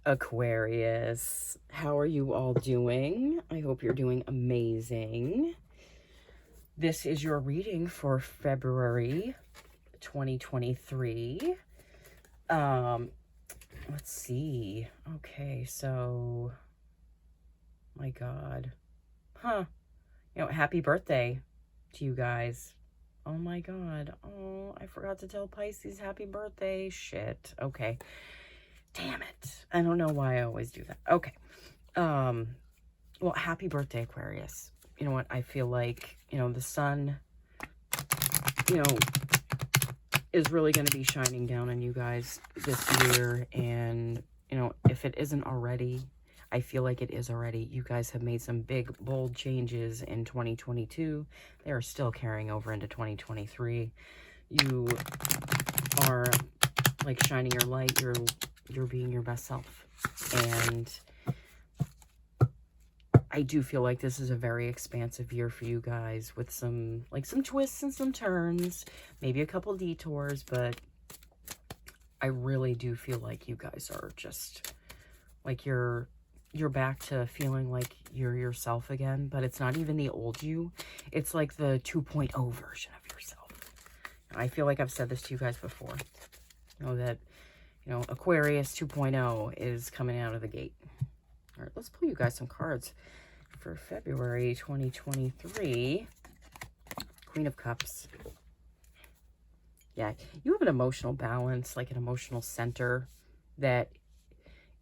Aquarius, how are you all doing? I hope you're doing amazing. This is your reading for February 2023. Let's see. Okay, so my God. Happy birthday to you guys. Oh my God. Oh, I forgot to tell Pisces happy birthday. Shit. Okay. Damn it. I don't know why I always do that. Okay. Well, happy birthday, Aquarius. You know what? I feel like, the sun, is really going to be shining down on you guys this year. And, if it isn't already, I feel like it is already. You guys have made some big, bold changes in 2022. They are still carrying over into 2023. You are, like, shining your light. You're being your best self. And I do feel like this is a very expansive year for you guys with some twists and some turns, maybe a couple detours, but I really do feel like you guys are just like you're back to feeling like you're yourself again, but it's not even the old you. It's like the 2.0 version of yourself. And I feel like I've said this to you guys before. That Aquarius 2.0 is coming out of the gate. All right, let's pull you guys some cards for February 2023. Queen of Cups. Yeah, you have an emotional balance, like an emotional center that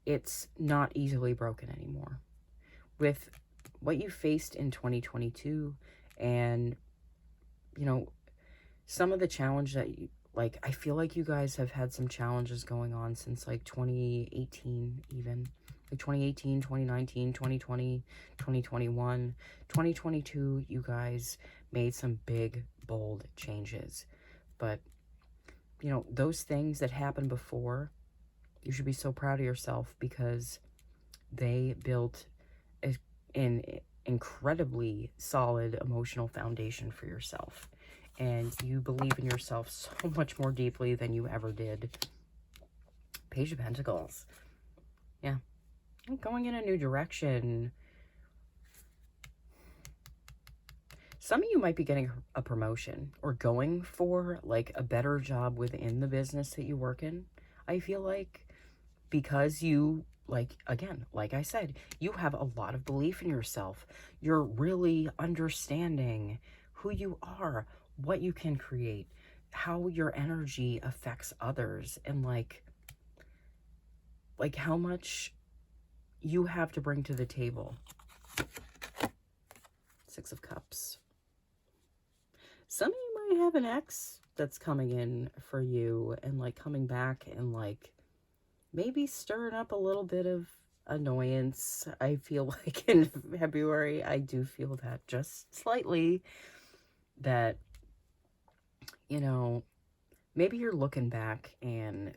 it's not easily broken anymore. With what you faced in 2022 and, some of the challenge that you, like, I feel like you guys have had some challenges going on since, like, 2018 even. Like 2018, 2019, 2020, 2021, 2022, you guys made some big, bold changes. But, those things that happened before, you should be so proud of yourself because they built an incredibly solid emotional foundation for yourself. And you believe in yourself so much more deeply than you ever did. Page of Pentacles. Yeah. Going in a new direction. Some of you might be getting a promotion or going for like a better job within the business that you work in. I feel like because you, like, again, like I said, you have a lot of belief in yourself. You're really understanding who you are, what you can create, how your energy affects others, and like how much you have to bring to the table. Six of Cups. Some of you might have an ex that's coming in for you and like coming back and like maybe stirring up a little bit of annoyance. I feel like in February, I do feel that just slightly, that, maybe you're looking back and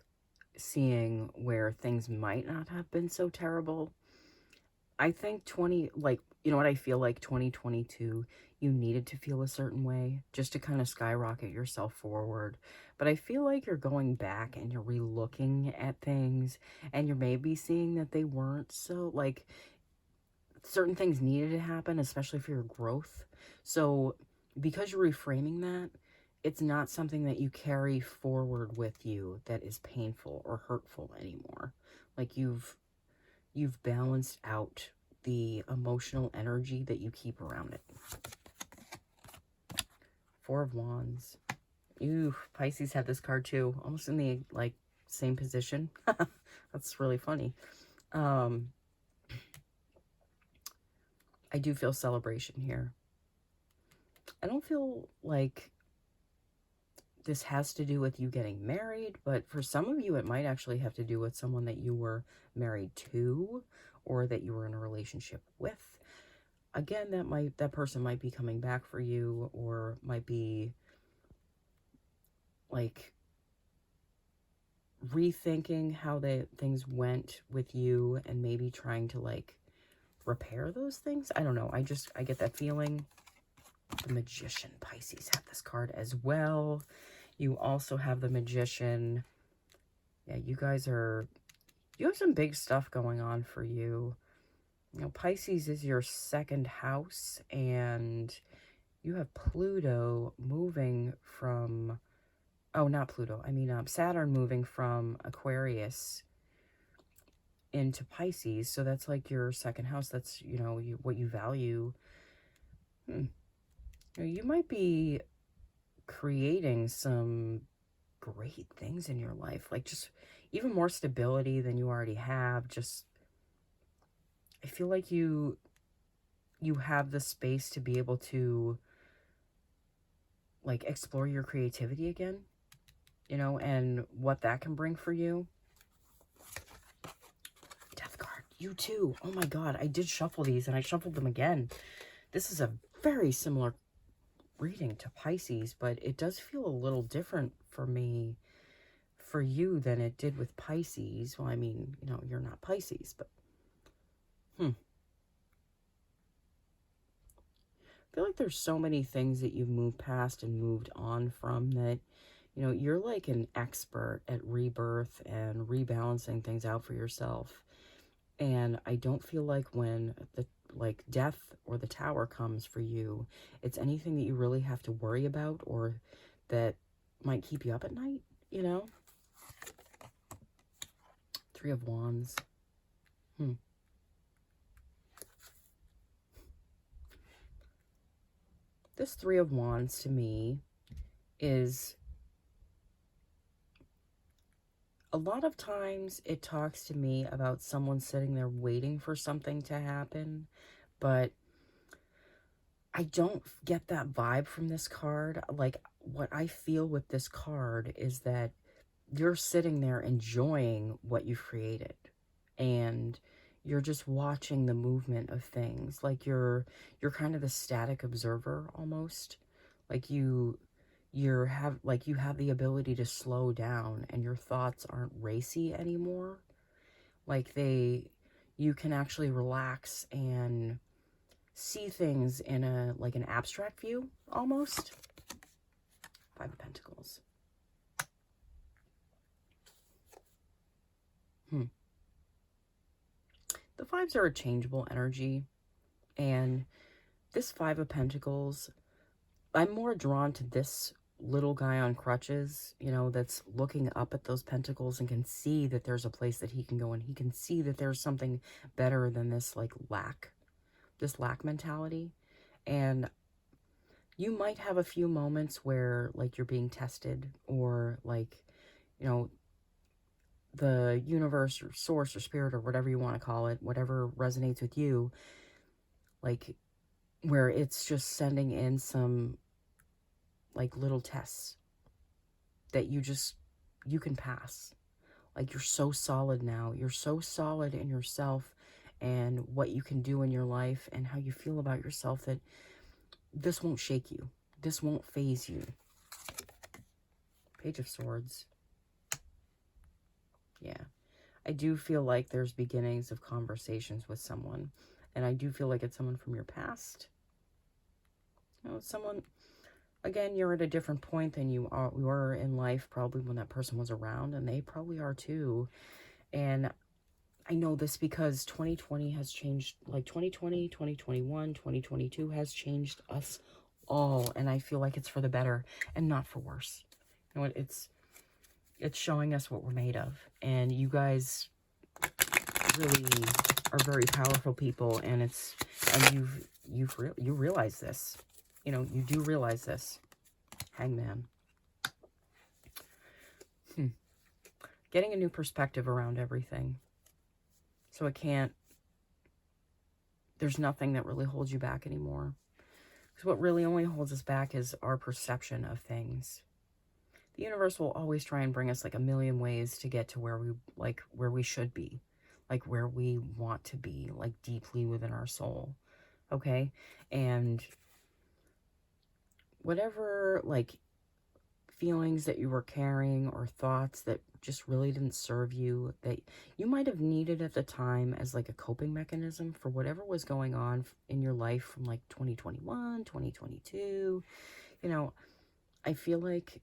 seeing where things might not have been so terrible. I think I feel like 2022, you needed to feel a certain way just to kind of skyrocket yourself forward. But I feel like you're going back and you're re-looking at things and you're maybe seeing that they weren't so, like, certain things needed to happen, especially for your growth. So because you're reframing that, it's not something that you carry forward with you that is painful or hurtful anymore. Like you've balanced out the emotional energy that you keep around it. Four of Wands. Ooh, Pisces had this card too, almost in the like same position. That's really funny. I do feel celebration here. I don't feel like this has to do with you getting married, but for some of you, it might actually have to do with someone that you were married to or that you were in a relationship with. Again, that person might be coming back for you or might be like rethinking how things went with you and maybe trying to like repair those things. I don't know. I get that feeling. The Magician. Pisces have this card as well. You also have the Magician. Yeah, you guys are You have some big stuff going on for you. You know, Pisces is your second house, and you have Pluto moving from, oh, not Pluto, I mean Saturn moving from Aquarius into Pisces. So that's like your second house. That's, you know, what you value. You might be creating some great things in your life, like just even more stability than you already have. Just, I feel like you have the space to be able to like explore your creativity again, you know, and what that can bring for you. Death card, you too. Oh my god, I did shuffle these and I shuffled them again. This is a very similar reading to Pisces, but it does feel a little different for me, for you, than it did with Pisces. Well, I mean, you know, you're not Pisces, but I feel like there's so many things that you've moved past and moved on from that, you know, you're like an expert at rebirth and rebalancing things out for yourself. And I don't feel like when the like death or the tower comes for you, it's anything that you really have to worry about or that might keep you up at night, you know? Three of Wands. This Three of Wands to me is, a lot of times it talks to me about someone sitting there waiting for something to happen, but I don't get that vibe from this card. Like, what I feel with this card is that you're sitting there enjoying what you've created, and you're just watching the movement of things. Like you're kind of the static observer almost. Like you have the ability to slow down and your thoughts aren't racy anymore. Like you can actually relax and see things in a like an abstract view almost. Five of Pentacles. The fives are a changeable energy, and this Five of Pentacles, I'm more drawn to this little guy on crutches, you know, that's looking up at those pentacles and can see that there's a place that he can go, and he can see that there's something better than this like this lack mentality. And you might have a few moments where like you're being tested, or like, you know, the universe or source or spirit or whatever you want to call it, whatever resonates with you, like where it's just sending in some like little tests that you can pass. Like, you're so solid now. You're so solid in yourself and what you can do in your life and how you feel about yourself that this won't shake you. This won't phase you. Page of Swords. Yeah. I do feel like there's beginnings of conversations with someone. And I do feel like it's someone from your past. You know, someone, again, you're at a different point than you were in life probably when that person was around, and they probably are too. And I know this because 2020 has changed, like 2020, 2021, 2022 has changed us all, and I feel like it's for the better and not for worse. You know what? It's showing us what we're made of, and you guys really are very powerful people, and you realize this. You know, you do realize this. Hangman. Getting a new perspective around everything. So there's nothing that really holds you back anymore. Because what really only holds us back is our perception of things. The universe will always try and bring us like a million ways to get to where we should be. Like where we want to be, like deeply within our soul. Okay? And whatever like feelings that you were carrying or thoughts that just really didn't serve you, that you might have needed at the time as like a coping mechanism for whatever was going on in your life from like 2021, 2022, you know, I feel like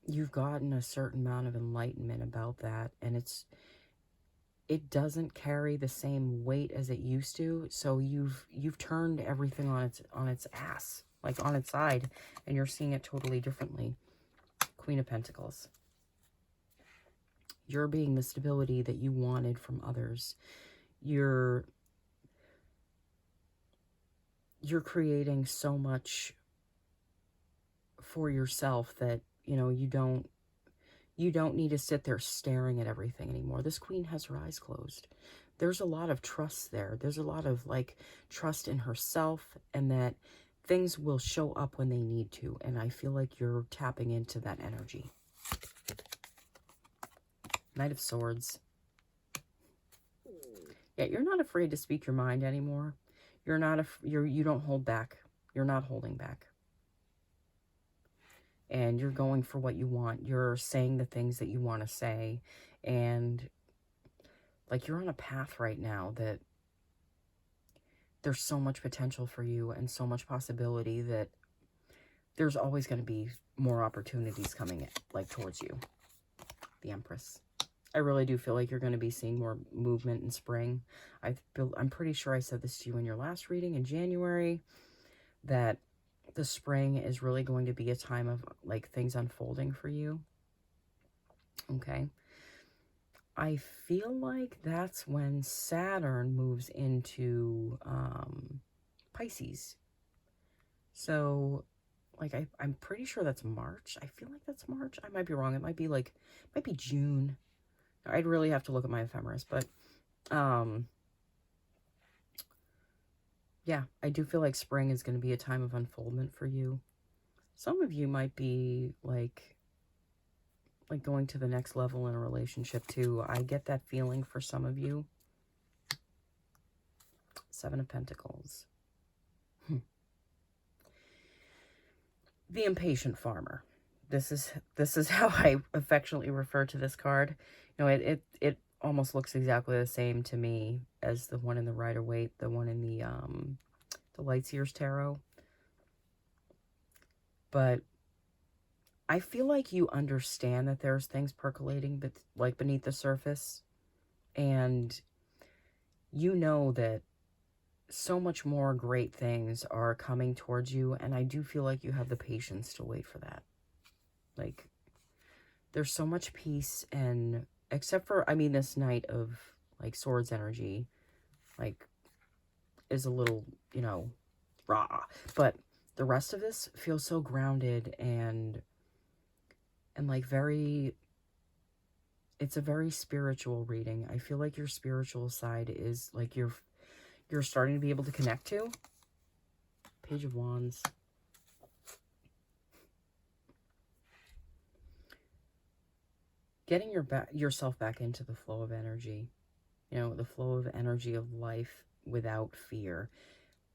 you've gotten a certain amount of enlightenment about that, and it doesn't carry the same weight as it used to. So you've turned everything on its ass, like on its side, and you're seeing it totally differently. Queen of Pentacles. You're being the stability that you wanted from others. You're creating so much for yourself that, you know, you don't need to sit there staring at everything anymore. This queen has her eyes closed. There's a lot of trust there. There's a lot of like trust in herself, and that things will show up when they need to. And I feel like you're tapping into that energy. Knight of Swords. Yeah, you're not afraid to speak your mind anymore. You're not you don't hold back. You're not holding back. And you're going for what you want. You're saying the things that you want to say. And like, you're on a path right now that there's so much potential for you and so much possibility that there's always going to be more opportunities coming like towards you. The Empress. I really do feel like you're going to be seeing more movement in spring. I'm pretty sure I said this to you in your last reading in January, that the spring is really going to be a time of like things unfolding for you. Okay. I feel like that's when Saturn moves into Pisces. So like I'm pretty sure that's March. I feel like that's March. I might be wrong. It might be June. I'd really have to look at my ephemeris, but yeah, I do feel like spring is going to be a time of unfoldment for you. Some of you might be like going to the next level in a relationship too. I get that feeling for some of you. Seven of Pentacles. The Impatient Farmer. This is how I affectionately refer to this card. You know, it almost looks exactly the same to me as the one in the Rider-Waite, the one in the Lightseers Tarot. But I feel like you understand that there's things percolating, but like beneath the surface, and you know that so much more great things are coming towards you, and I do feel like you have the patience to wait for that. Like, there's so much peace, and except for, I mean, this Knight of like Swords energy, like, is a little, you know, raw, but the rest of this feels so grounded and like it's a very spiritual reading. I feel like your spiritual side is like you're starting to be able to connect to. Page of Wands. Getting yourself back into the flow of energy. You know, the flow of energy of life without fear.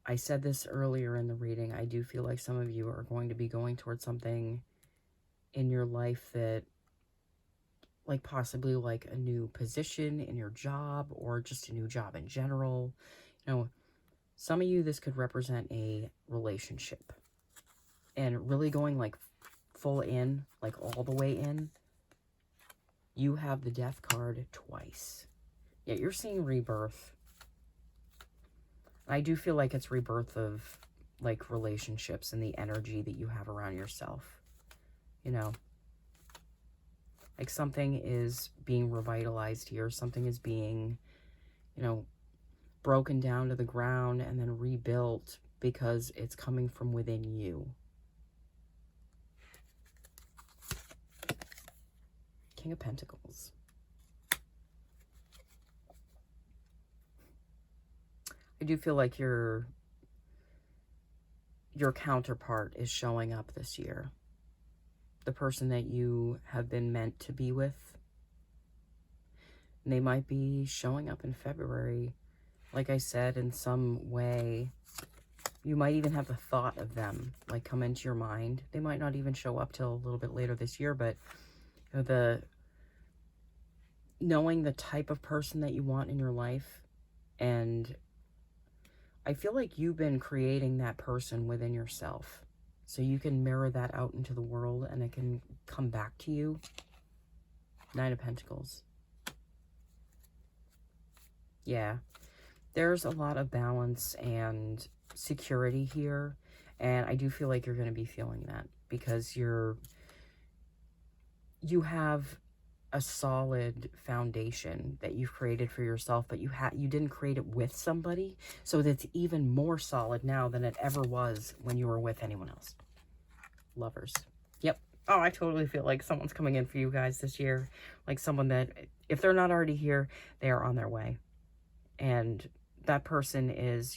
I said this earlier in the reading. I do feel like some of you are going to be going towards something in your life that, like, possibly like a new position in your job, or just a new job in general. You know, some of you, this could represent a relationship, and really going like full in, like all the way in. You have the Death card twice. Yeah, you're seeing rebirth. I do feel like it's rebirth of like relationships and the energy that you have around yourself. You know, like something is being revitalized here. Something is being, you know, broken down to the ground and then rebuilt because it's coming from within you. King of Pentacles. I do feel like your counterpart is showing up this year. The person that you have been meant to be with. And they might be showing up in February. Like I said, in some way, you might even have the thought of them like come into your mind. They might not even show up till a little bit later this year, but you know, knowing the type of person that you want in your life. And I feel like you've been creating that person within yourself, so you can mirror that out into the world and it can come back to you. Nine of Pentacles. Yeah. There's a lot of balance and security here. And I do feel like you're going to be feeling that because you have a solid foundation that you've created for yourself, but you didn't create it with somebody, so that's even more solid now than it ever was when you were with anyone else. Lovers. Yep. Oh, I totally feel like someone's coming in for you guys this year. Like someone that, if they're not already here, they are on their way. And that person is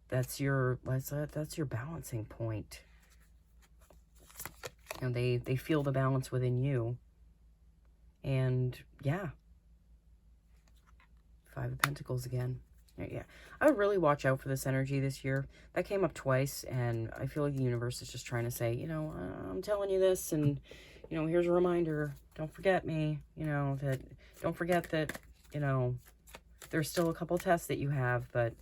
that's your balancing point. And they feel the balance within you. And yeah. Five of Pentacles again. Yeah. I would really watch out for this energy this year. That came up twice, and I feel like the universe is just trying to say, I'm telling you this, and, here's a reminder. Don't forget me, don't forget that, there's still a couple tests that you have, but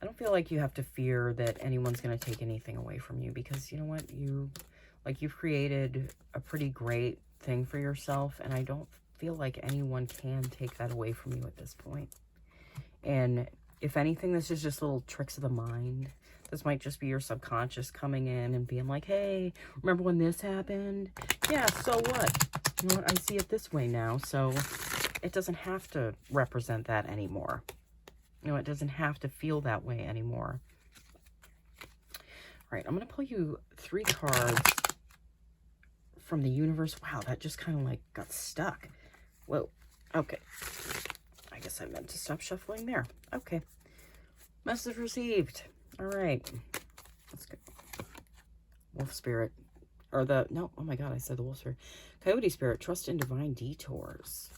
I don't feel like you have to fear that anyone's going to take anything away from you, because you know what? You've created a pretty great thing for yourself, and I don't feel like anyone can take that away from you at this point. And if anything, this is just little tricks of the mind. This might just be your subconscious coming in and being like, hey, remember when this happened? Yeah, so what? You know what? I see it this way now, so it doesn't have to represent that anymore. It doesn't have to feel that way anymore. All right, I'm going to pull you 3 cards from the universe. Wow, that just kind of like got stuck. Whoa. Okay. I guess I meant to stop shuffling there. Okay. Message received. All right. Let's go. Wolf spirit. No, oh my God, I said the wolf spirit. Coyote spirit, trust in divine detours.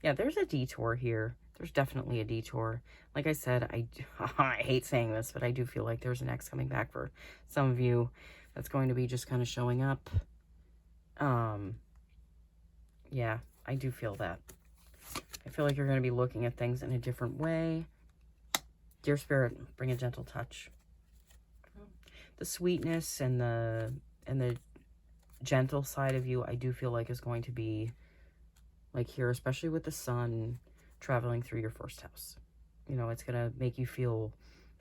Yeah, there's a detour here. There's definitely a detour. Like I said, I hate saying this, but I do feel like there's an ex coming back for some of you that's going to be just kind of showing up. Yeah, I do feel that. I feel like you're going to be looking at things in a different way. Dear Spirit, bring a gentle touch. The sweetness and the gentle side of you, I do feel like is going to be like here, especially with the sun traveling through your first house. It's going to make you feel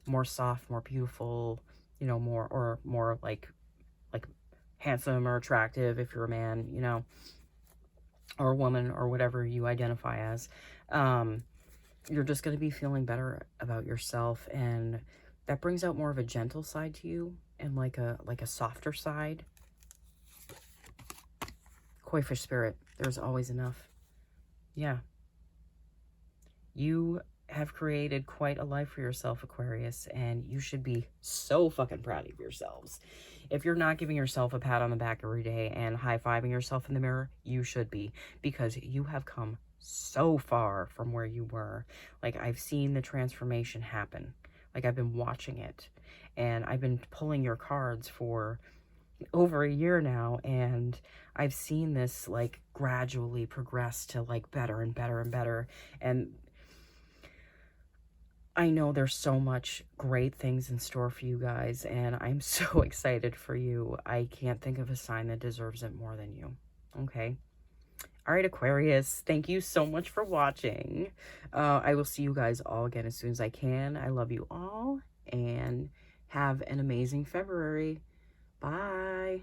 more soft, more beautiful, more like handsome or attractive if you're a man, or a woman or whatever you identify as. You're just going to be feeling better about yourself, and that brings out more of a gentle side to you and like a softer side. Koi fish spirit, there's always enough. Yeah. You have created quite a life for yourself, Aquarius, and you should be so fucking proud of yourselves. If you're not giving yourself a pat on the back every day and high-fiving yourself in the mirror, you should be, because you have come so far from where you were. Like, I've seen the transformation happen. Like, I've been watching it, and I've been pulling your cards for over a year now, and I've seen this like gradually progress to like better and better and better. And I know there's so much great things in store for you guys, and I'm so excited for you. I can't think of a sign that deserves it more than you. Okay. All right, Aquarius, thank you so much for watching. I will see you guys all again as soon as I can. I love you all, and have an amazing February. Bye.